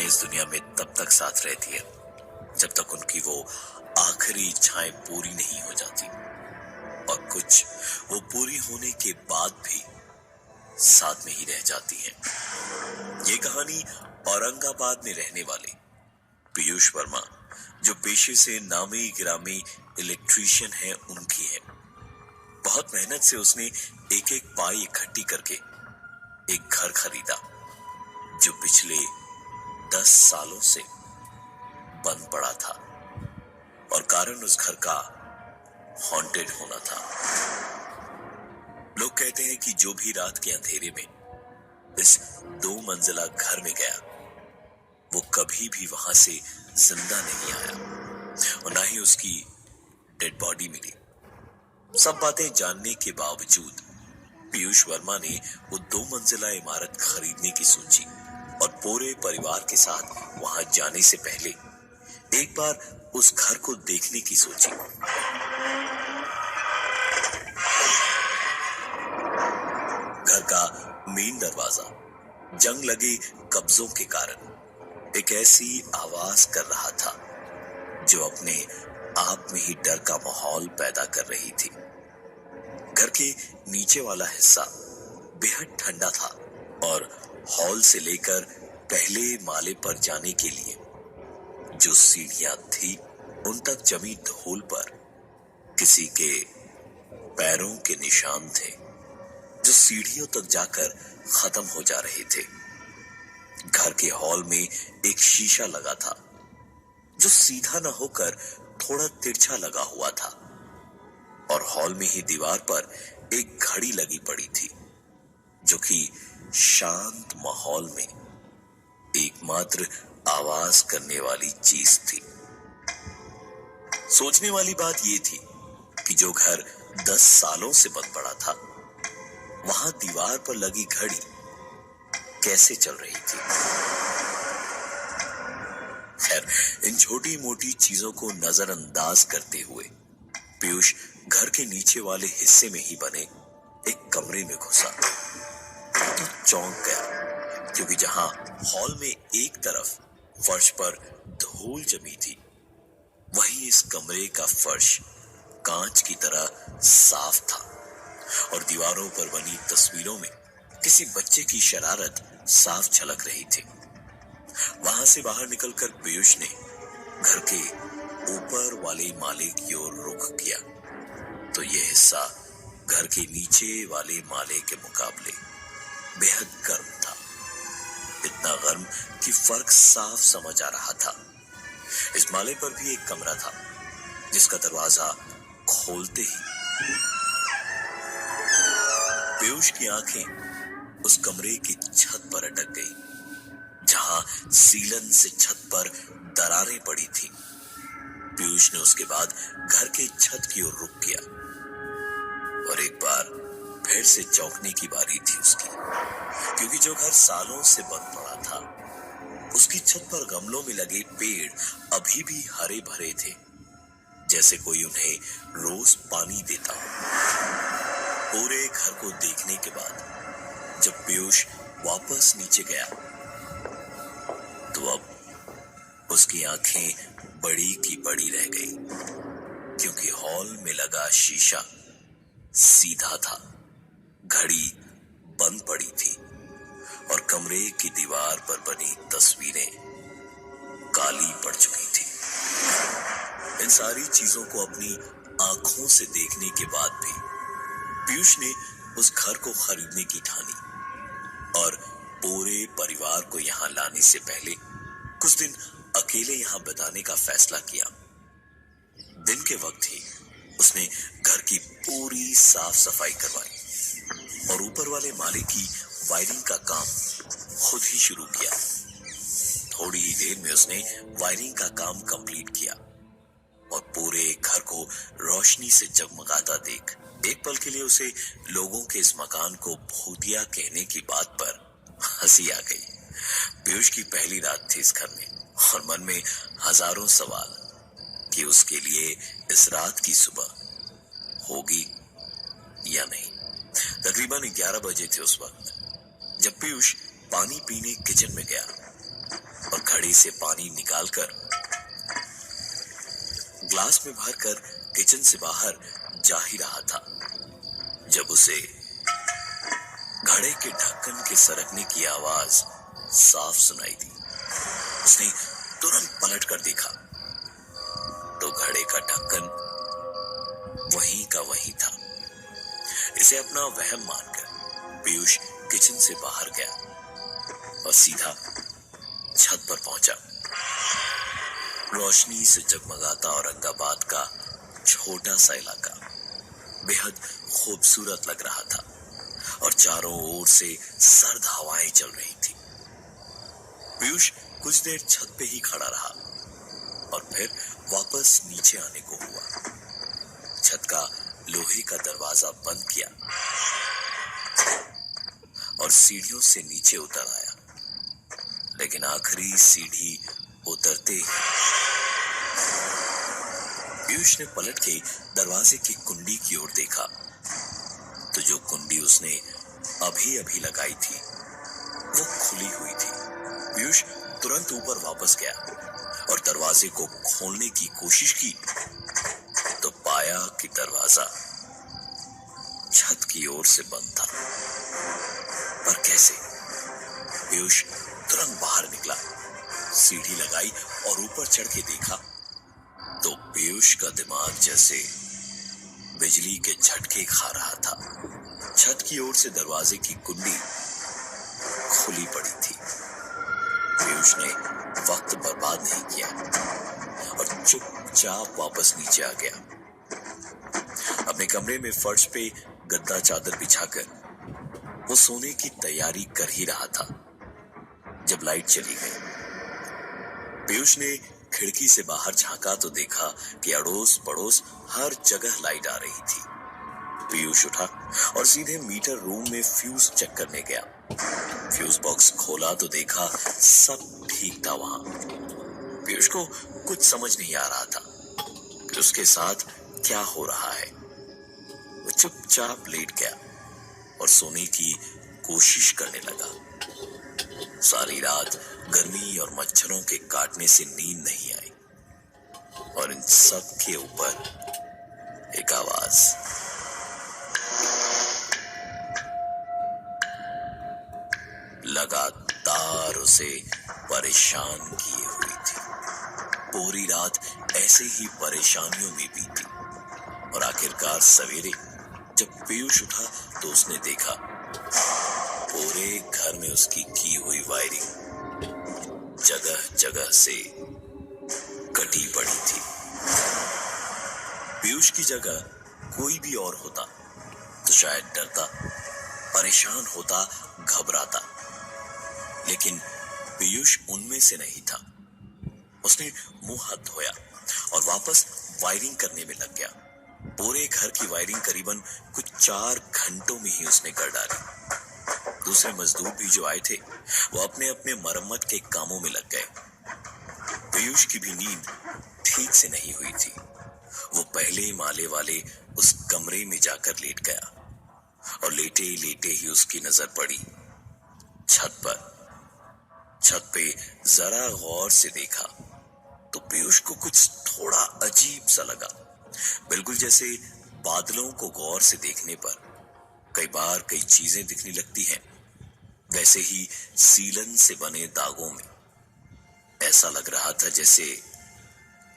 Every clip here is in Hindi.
इस दुनिया में तब तक साथ रहती है जब तक उनकी वो आखिरी इच्छाएं पूरी नहीं हो जाती, और कुछ वो पूरी होने के बाद भी साथ में ही रह जाती हैं। ये कहानी औरंगाबाद में रहने वाले पीयूष वर्मा, जो पेशे से नामी गिरामी इलेक्ट्रीशियन है, उनकी है। बहुत मेहनत से उसने एक एक पाई इकट्ठी करके एक घर खरीदा जो पिछले 10 सालों से बंद पड़ा था, और कारण उस घर का हॉन्टेड होना था। लोग कहते हैं कि जो भी रात के अंधेरे में इस 2 मंजिला घर में गया वो कभी भी वहां से जिंदा नहीं आया, और ना ही उसकी डेड बॉडी मिली। सब बातें जानने के बावजूद पीयूष वर्मा ने वो 2 मंजिला इमारत खरीदने की सोची, और पूरे परिवार के साथ वहां जाने से पहले एक बार उस घर को देखने की सोची। घर का मेन दरवाजा जंग लगे कब्जों के कारण एक ऐसी आवाज कर रहा था जो अपने आप में ही डर का माहौल पैदा कर रही थी। घर के नीचे वाला हिस्सा बेहद ठंडा था, और हॉल से लेकर पहले माले पर जाने के लिए जो सीढ़ियां थी उन तक जमी धूल पर किसी के पैरों के निशान थे जो सीढ़ियों तक जाकर खत्म हो जा रहे थे। घर के हॉल में एक शीशा लगा था जो सीधा न होकर थोड़ा तिरछा लगा हुआ था, और हॉल में ही दीवार पर एक घड़ी लगी पड़ी थी जो कि शांत माहौल में एकमात्र आवाज करने वाली चीज थी। सोचने वाली बात यह थी कि जो घर 10 सालों से बंद पड़ा था, वहां दीवार पर लगी घड़ी कैसे चल रही थी। खैर, इन छोटी मोटी चीजों को नजरअंदाज करते हुए पीयूष घर के नीचे वाले हिस्से में ही बने एक कमरे में घुसा तो चौंक गया, क्योंकि जहां हॉल में एक तरफ फर्श पर धूल जमी थी, वहीं इस कमरे का फर्श कांच की तरह साफ था, और दीवारों पर बनी तस्वीरों में किसी बच्चे की शरारत साफ झलक रही थी। वहां से बाहर निकलकर पीयूष ने घर के ऊपर वाले माले की ओर रुख किया तो यह हिस्सा घर के नीचे वाले माले के मुकाबले बेहद गर्म था। इतना गर्म कि फर्क साफ समझ आ रहा था। इस माले पर भी एक कमरा था जिसका दरवाजा खोलते ही पीयूष की आंखें उस कमरे की छत पर अटक गई, जहां सीलन से छत पर दरारें पड़ी थी। पीयूष ने उसके बाद घर के छत की ओर रुख किया, और एक बार फिर से चौंकने की बारी थी उसकी, क्योंकि जो घर सालों से बंद पड़ा था, उसकी छत पर गमलों में लगे पेड़ अभी भी हरे भरे थे, जैसे कोई उन्हें रोज पानी देता हो। पूरे घर को देखने के बाद जब पीयूष वापस नीचे गया तो अब उसकी आंखें बड़ी की बड़ी रह गई, क्योंकि हॉल में लगा शीशा सीधा था, घड़ी बंद पड़ी थी, और कमरे की दीवार पर बनी तस्वीरें काली पड़ चुकी थी। इन सारी चीजों को अपनी आंखों से देखने के बाद भी पीयूष ने उस घर को खरीदने की ठानी, और पूरे परिवार को यहां लाने से पहले कुछ दिन अकेले यहां बिताने का फैसला किया। दिन के वक्त ही उसने घर की पूरी साफ सफाई करवाई और ऊपर वाले माले की वायरिंग का काम खुद ही शुरू किया। थोड़ी ही देर में उसने वायरिंग का काम कंप्लीट किया, और पूरे घर को रोशनी से जगमगाता देख एक पल के लिए उसे लोगों के इस मकान को भूतिया कहने की बात पर हंसी आ गई। पीयूष की पहली रात थी इस घर में, और मन में हजारों सवाल कि उसके लिए इस रात की सुबह होगी या नहीं। तकरीबन 11 बजे थे उस वक्त जब पीयूष पानी पीने किचन में गया, और घड़े से पानी निकालकर ग्लास में भरकर किचन से बाहर जा ही रहा था, जब उसे घड़े के ढक्कन के सरकने की आवाज साफ सुनाई दी। उसने तुरंत पलट कर देखा तो घड़े का ढक्कन वहीं का वहीं था। इसे अपना वहम मानकर पीयूष किचन से बाहर गया और सीधा छत पर पहुंचा। रोशनी से जगमगाता औरंगाबाद का छोटा सा इलाका बेहद खूबसूरत लग रहा था और चारों ओर से सर्द हवाएं चल रही थी। पीयूष कुछ देर छत पे ही खड़ा रहा और फिर वापस नीचे आने को हुआ। छत का लोहे का दरवाजा बंद किया और सीढ़ियों से नीचे उतर आया, लेकिन आखिरी सीढ़ी उतरते ही पीयूष ने पलट के दरवाजे की कुंडी की ओर देखा तो जो कुंडी उसने अभी अभी लगाई थी वो खुली हुई थी। पीयूष तुरंत ऊपर वापस गया और दरवाजे को खोलने की कोशिश की तो पाया कि दरवाजा छत की ओर से बंद था। पर कैसे? पीयूष तुरंत बाहर निकला, सीढ़ी लगाई और ऊपर चढ़ के देखा तो पीयूष का दिमाग जैसे बिजली के झटके खा रहा था। छत की ओर से दरवाजे की कुंडी खुली पड़ी थी। पीयूष ने वक्त बर्बाद नहीं किया और चुपचाप वापस नीचे आ गया। अपने कमरे में फर्श पे गद्दा चादर बिछाकर वो सोने की तैयारी कर ही रहा था जब लाइट चली गई। पीयूष ने खिड़की से बाहर झांका तो देखा कि अड़ोस पड़ोस हर जगह लाइट आ रही थी। पीयूष उठा और सीधे मीटर रूम में फ्यूज चेक करने गया। फ्यूज बॉक्स खोला तो देखा सब ठीक था वहां। पीयूष को कुछ समझ नहीं आ रहा था कि उसके साथ क्या हो रहा है। वो चुपचाप लेट गया और सोने की कोशिश करने लगा। सारी रात गर्मी और मच्छरों के काटने से नींद नहीं आई और इन सब के ऊपर एक आवाज। लगातार उसे परेशान किए हुई थी। पूरी रात ऐसे ही परेशानियों में बीती और आखिरकार सवेरे जब पीयूष उठा तो उसने देखा पूरे घर में उसकी की हुई वायरिंग जगह जगह से कटी पड़ी थी। पीयूष की जगह कोई भी और होता तो शायद डरता, परेशान होता, घबराता, लेकिन पीयूष उनमें से नहीं था। उसने मुंह हाथ धोया और वापस वायरिंग करने में लग गया। पूरे घर की वायरिंग करीबन कुछ 4 घंटों में ही उसने कर डाली। दूसरे मजदूर भी जो आए थे वो अपने अपने मरम्मत के कामों में लग गए। पीयूष की भी नींद ठीक से नहीं हुई थी। वो पहले माले वाले उस कमरे में जाकर लेट गया और लेटे लेटे ही उसकी नजर पड़ी छत पर। छत पे जरा गौर से देखा तो पीयूष को कुछ थोड़ा अजीब सा लगा, बिल्कुल जैसे बादलों को गौर से देखने पर कई बार कई चीजें दिखने लगती हैं, वैसे ही सीलन से बने दागों में ऐसा लग रहा था जैसे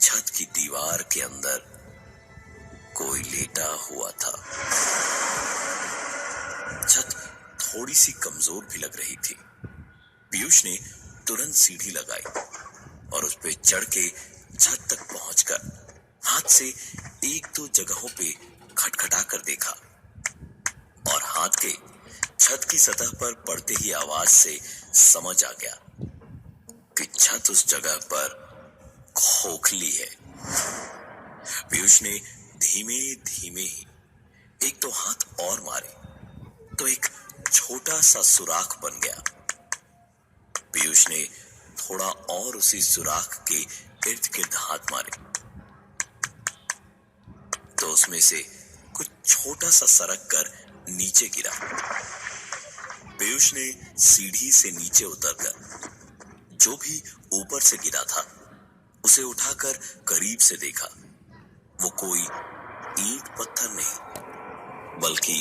छत की दीवार के अंदर कोई लेटा हुआ था। छत थोड़ी सी कमजोर भी लग रही थी। पीयूष ने तुरंत सीढ़ी लगाई और उस पे चढ़ के छत तक पहुंचकर हाथ से 1-2 जगहों पे खटखटा कर देखा और हाथ के छत की सतह पर पड़ते ही आवाज से समझ आ गया कि छत उस जगह पर खोखली है। पीयूष ने धीमे धीमे ही 1-2 हाथ और मारे तो एक छोटा सा सुराख बन गया। पीयूष ने थोड़ा और उसी सुराख के इर्द गिर्द हाथ मारे तो उसमें से कुछ छोटा सा सरक कर नीचे गिरा। पीयूष ने सीढ़ी से नीचे उतरकर जो भी ऊपर से गिरा था उसे उठाकर करीब से देखा। वो कोई ईंट पत्थर नहीं बल्कि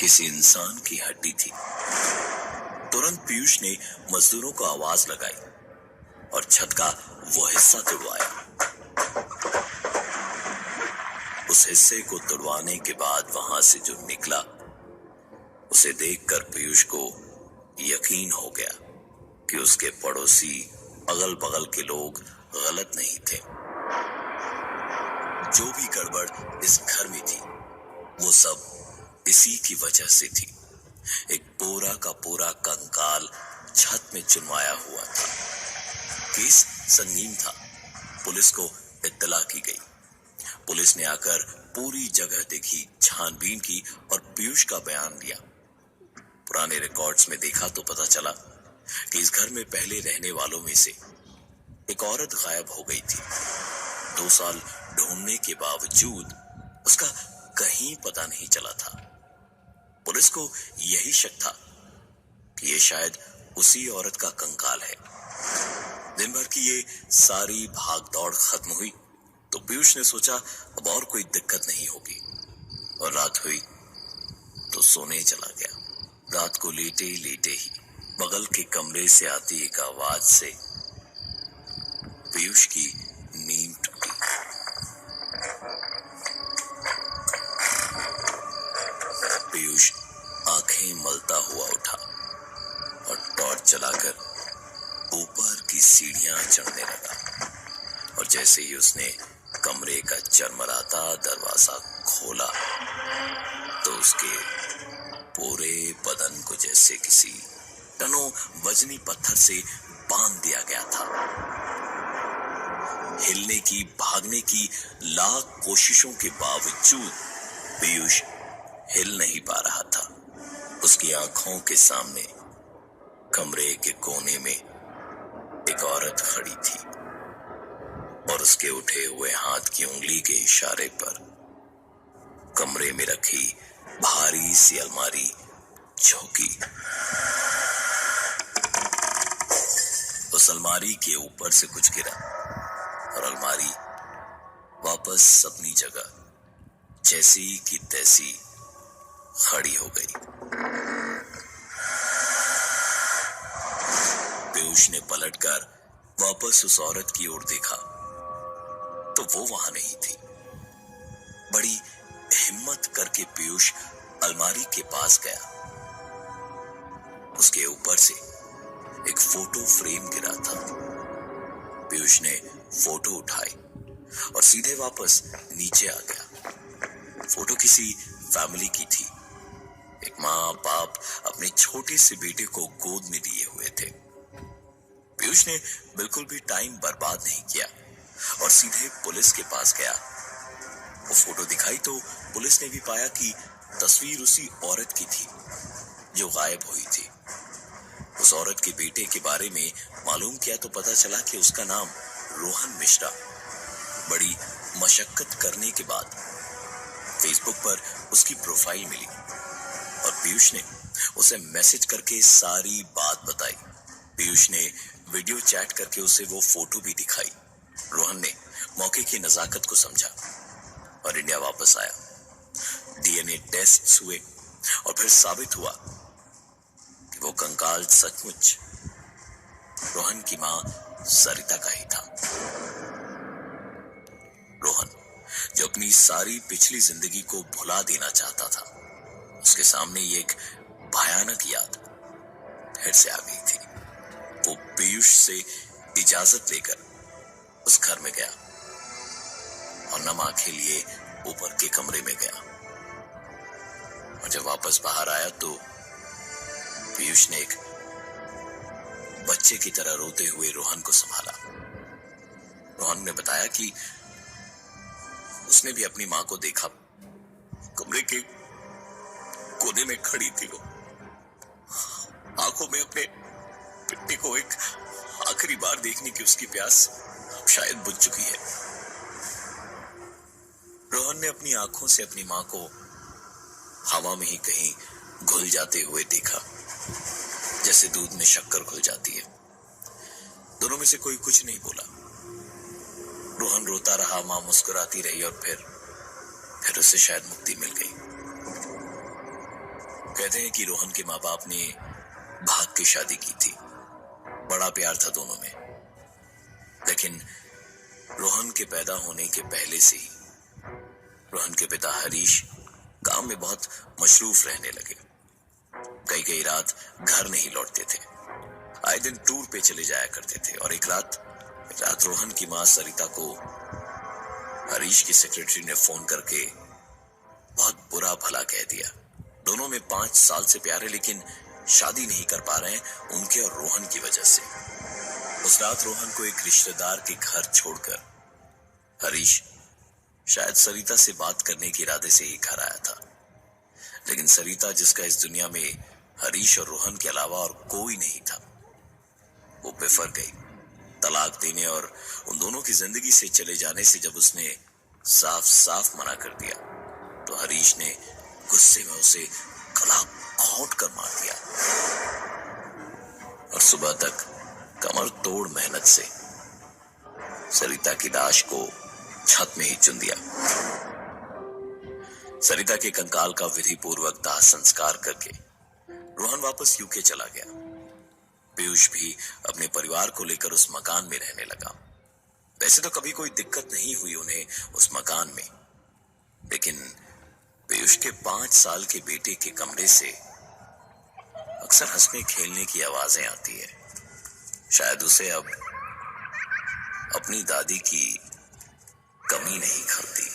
किसी इंसान की हड्डी थी। तुरंत पीयूष ने मजदूरों को आवाज लगाई और छत का वो हिस्सा तुड़वाया। उस हिस्से को तुड़वाने के बाद वहां से जो निकला उसे देखकर पीयूष को यकीन हो गया कि उसके पड़ोसी अगल बगल के लोग गलत नहीं थे। जो भी गड़बड़ इस घर में थी वो सब इसी की वजह से थी। एक पूरा का पूरा कंकाल छत में चुनवाया हुआ था। केस संगीन था। पुलिस को इत्तला की गई। पुलिस ने आकर पूरी जगह देखी, छानबीन की और पीयूष का बयान दिया। पुराने रिकॉर्ड्स में देखा तो पता चला कि इस घर में पहले रहने वालों में से एक औरत गायब हो गई थी। 2 साल ढूंढने के बावजूद उसका कहीं पता नहीं चला था। पुलिस को यही शक था कि ये शायद उसी औरत का कंकाल है। दिन भर की ये सारी भागदौड़ खत्म हुई तो पीयूष ने सोचा अब और कोई दिक्कत नहीं होगी और रात हुई तो सोने चला गया। रात को लेटे ही बगल के कमरे से आती एक आवाज से पीयूष की नींद टूटी। पीयूष आंखें मलता हुआ उठा और टॉर्च जलाकर ऊपर की सीढ़ियां चढ़ने लगा और जैसे ही उसने कमरे का चरमराता दरवाजा खोला तो उसके पूरे बदन को जैसे किसी टनों वजनी पत्थर से बांध दिया गया था। हिलने की, भागने की लाख कोशिशों के बावजूद पीयूष हिल नहीं पा रहा था। उसकी आंखों के सामने कमरे के कोने में एक औरत खड़ी थी और उसके उठे हुए हाथ की उंगली के इशारे पर कमरे में रखी भारी सी अलमारी झुकी। उस अलमारी के ऊपर से कुछ गिरा और अलमारी वापस अपनी जगह जैसी की तैसी खड़ी हो गई। पीयूष ने पलटकर वापस उस औरत की ओर देखा तो वो वहां नहीं थी। बड़ी हिम्मत करके पीयूष अलमारी के पास गया। उसके ऊपर से एक फोटो फ्रेम गिरा था। पीयूष ने फोटो उठाई और सीधे वापस नीचे आ गया। फोटो किसी फैमिली की थी। एक माँ बाप अपने छोटे से बेटे को गोद में लिए हुए थे। पीयूष ने बिल्कुल भी टाइम बर्बाद नहीं किया और सीधे पुलिस के पास गया। वो फोटो दिखाई तो पुलिस ने भी पाया कि तस्वीर उसी औरत की थी जो गायब हुई थी। उस औरत के बेटे के बारे में मालूम किया तो पता चला कि उसका नाम रोहन मिश्रा। बड़ी मशक्कत करने के बाद फेसबुक पर उसकी प्रोफाइल मिली और पीयूष ने उसे मैसेज करके सारी बात बताई। पीयूष ने वीडियो चैट करके उसे वो फोटो भी दिखाई। रोहन ने मौके की नजाकत को समझा और इंडिया वापस आया। डीएनए टेस्ट हुए और फिर साबित हुआ कि वो कंकाल सचमुच रोहन की मां सरिता का ही था। रोहन जो अपनी सारी पिछली जिंदगी को भुला देना चाहता था, उसके सामने एक भयानक याद फिर से आ गई थी। वो पीयूष से इजाजत लेकर उस घर में गया और नम आंखें लिए ऊपर के कमरे में गया और जब वापस बाहर आया तो पीयूष ने एक बच्चे की तरह रोते हुए रोहन को संभाला। रोहन ने बताया कि उसने भी अपनी मां को देखा। कमरे के कोने में खड़ी थी वो, आंखों में अपने पिट्टी को एक आखिरी बार देखने की उसकी प्यास अब शायद बुझ चुकी है। रोहन ने अपनी आंखों से अपनी मां को हवा में ही कहीं घुल जाते हुए देखा, जैसे दूध में शक्कर घुल जाती है। दोनों में से कोई कुछ नहीं बोला। रोहन रोता रहा, मां मुस्कुराती रही और फिर उसे शायद मुक्ति मिल गई। कहते हैं कि रोहन के माँ बाप ने भाग के शादी की थी। बड़ा प्यार था दोनों में, लेकिन रोहन के पैदा होने के पहले से ही रोहन के पिता हरीश काम में बहुत मशरूफ रहने लगे। कई रात घर नहीं लौटते थे। आए दिन टूर पे चले जाया करते थे। और एक रात रोहन की मां सरिता को हरीश की सेक्रेटरी ने फोन करके बहुत बुरा भला कह दिया। दोनों में 5 साल से प्यार है, लेकिन शादी नहीं कर पा रहे हैं उनके और रोहन की वजह से। उस रात रोहन को एक रिश्तेदार के घर छोड़कर हरीश शायद सरिता से बात करने के इरादे से ही घर आया था। लेकिन सरिता, जिसका इस दुनिया में हरीश और रोहन के अलावा और कोई नहीं था, वो बिफर गई। तलाक देने और उन दोनों की जिंदगी से चले जाने से जब उसने साफ साफ मना कर दिया, तो हरीश ने गुस्से में उसे गला घोंट कर मार दिया और सुबह तक कमर तोड़ मेहनत से सरिता की लाश को छत में ही चुन दिया। सरिता के कंकाल का विधि पूर्वक दाह संस्कार करके रोहन वापस यूके चला गया। पीयूष भी अपने परिवार को लेकर उस मकान में रहने लगा। वैसे तो कभी कोई दिक्कत नहीं हुई उन्हें उस मकान में, लेकिन पीयूष के 5 साल के बेटे के कमरे से अक्सर हंसने खेलने की आवाजें आती है। शायद उसे अब अपनी दादी की कमी नहीं खलती।